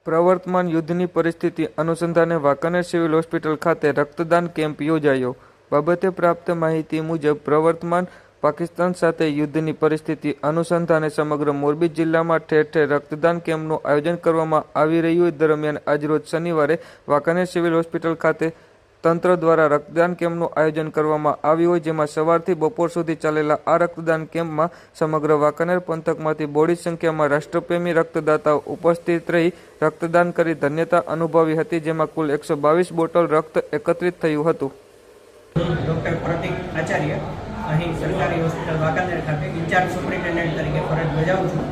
પ્રવર્તમાન યુદ્ધની પરિસ્થિતિ અનુસંધાને વાંકાનેર સિવિલ હોસ્પિટલ ખાતે રક્તદાન કેમ્પ યોજાયો. બાબતે પ્રાપ્ત માહિતી મુજબ પ્રવર્તમાન પાકિસ્તાન સાથે યુદ્ધની પરિસ્થિતિ અનુસંધાને સમગ્ર મોરબી જિલ્લામાં ઠેર ઠેર રક્તદાન કેમ્પનું આયોજન કરવામાં આવી રહ્યું. દરમિયાન આજરોજ શનિવારે વાંકાનેર સિવિલ હોસ્પિટલ ખાતે તંત્ર દ્વારા રક્તદાન કેમ્પનું આયોજન કરવામાં આવ્યું હોય, જેમાં સવારથી બપોર સુધી ચાલેલા આ રક્તદાન કેમ્પમાં સમગ્ર વાંકાનેર પંથકમાંથી બહોળી સંખ્યામાં રાષ્ટ્રપ્રેમી રક્તદાતાઓ ઉપસ્થિત રહી રક્તદાન કરી ધન્યતા અનુભવી હતી, જેમાં કુલ 122 બોટલ રક્ત એકત્રિત થયું હતું. ડૉક્ટર પ્રતિક આચાર્ય અહીં સરકારી હોસ્પિટલ વાંકાનેર ખાતે ઇન્ચાર્જ સુપ્રિન્ટેન્ડન્ટ તરીકે ફરજ બજાવું છું.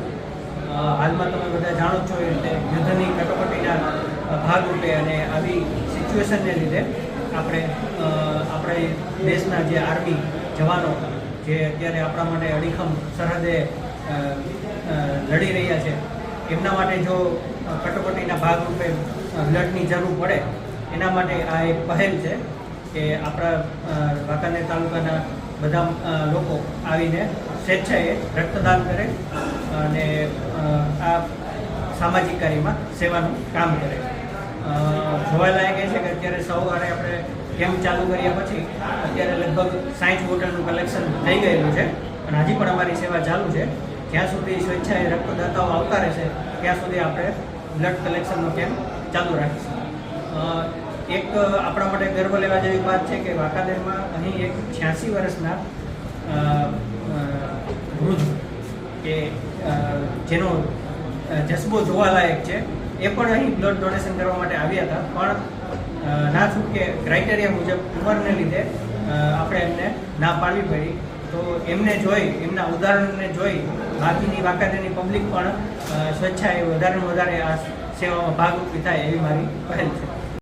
હાલમાં તમે બધા જાણો છો એ રીતે યુદ્ધની કટોકટીના ભાગરૂપે અને આવી સિચ્યુએશનને લીધે આપણે દેશના જે આર્મી જવાનો જે અત્યારે આપણા માટે અડીખમ સરહદે લડી રહ્યા છે, એમના માટે જો કટોકટીના ભાગરૂપે બ્લડની જરૂર પડે, એના માટે આ એક પહેલ છે કે આપણા વાંકાનેર તાલુકાના બધા લોકો આવીને સ્વેચ્છાએ રક્તદાન કરે અને આ સામાજિક કાર્યમાં સેવાનું કામ કરે. જોવાલાયક એ છે કે અત્યારે સવારે આપણે કેમ્પ ચાલુ કર્યા પછી અત્યારે લગભગ 60 બોટલનું કલેક્શન થઈ ગયેલું છે અને હજી પણ અમારી સેવા ચાલુ છે. જ્યાં સુધી સ્વેચ્છાએ રક્તદાતાઓ આવતા રહેશે ત્યાં સુધી આપણે બ્લડ કલેક્શનનો કેમ્પ ચાલુ રાખીશું. એક આપણા માટે ગર્વ લેવા જેવી વાત છે કે વાંકાનેરમાં અહીં એક 86 વર્ષના વૃદ્ધ કે જેનો જસ્બો જોવાલાયક છે, એ પણ અહીં બ્લડ ડોનેશન કરવા માટે આવ્યા હતા, પણ ના છૂટકે ક્રાઇટેરિયા મુજબ ઉંમરને લીધે આપણે એમને ના પાડવી પડી. તો એમને જોઈ, એમના ઉદાહરણને જોઈ બાકીની વાંકાનેરની પબ્લિક પણ સ્વેચ્છાએ વધારે આ સેવામાં ભાગરૂપી થાય એવી મારી પહેલ છે.